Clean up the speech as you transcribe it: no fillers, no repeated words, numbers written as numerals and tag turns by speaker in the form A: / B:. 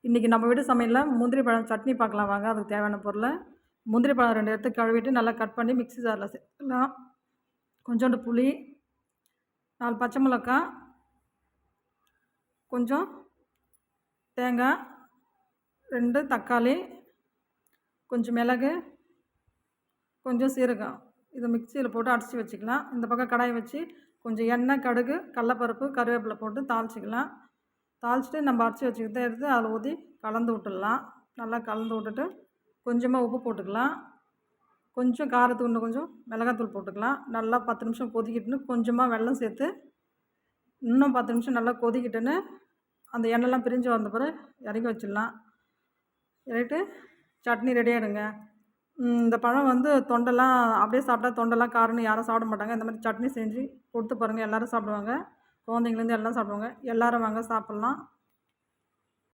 A: இன்றைக்கி நம்ம வீட்டு சமையலில் முந்திரி பழம் சட்னி பார்க்கலாம் வாங்க. அதுக்கு தேவையான பொருள் முந்திரி பழம் 2 எடுத்து கழுவிட்டு நல்லா கட் பண்ணி மிக்ஸி ஜாரில் சேர்த்துக்கலாம். கொஞ்சோண்டு புளி, 4 பச்சை மிளகா, கொஞ்சம் தேங்காய், 2 தக்காளி, கொஞ்சம் மிளகு, கொஞ்சம் சீரகம். இதை மிக்சியில் போட்டு அடித்து வச்சுக்கலாம். இந்த பக்கம் கடாயை வச்சு கொஞ்சம் எண்ணெய், கடுகு, கடலப்பருப்பு, கருவேப்பிலை போட்டு தாளிச்சிக்கலாம். தாளிச்சிட்டு நம்ம அரைச்சி வச்சுக்கிட்டே எடுத்து அதில் ஊற்றி கலந்து விட்டுடலாம். நல்லா கலந்து விட்டுட்டு கொஞ்சமாக உப்பு போட்டுக்கலாம். கொஞ்சம் காரத்துக்கு இன்னும் கொஞ்சம் மிளகாத்தூள் போட்டுக்கலாம். நல்லா 10 நிமிஷம் கொதிக்கிட்டுன்னு கொஞ்சமாக வெல்லம் சேர்த்து இன்னும் 10 நிமிஷம் நல்லா கொதிக்கிட்டுன்னு அந்த எண்ணெய்லாம் பிரிஞ்சு வந்த பிறகு இறக்கி வச்சிடலாம். இறக்கிட்டு சட்னி ரெடி ஆகிடுங்க. இந்த பழம் வந்து தொண்டெல்லாம் அப்படியே சாப்பிட்டா தொண்டெல்லாம் காரம்னு யாரும் சாப்பிட மாட்டாங்க. இந்த மாதிரி சட்னி செஞ்சு கொடுத்து பாருங்கள், எல்லோரும் சாப்பிடுவாங்க. குழந்தைங்கலேருந்து எல்லாம் சாப்பிடுவாங்க. எல்லோரும் வாங்க சாப்பிட்லாம்.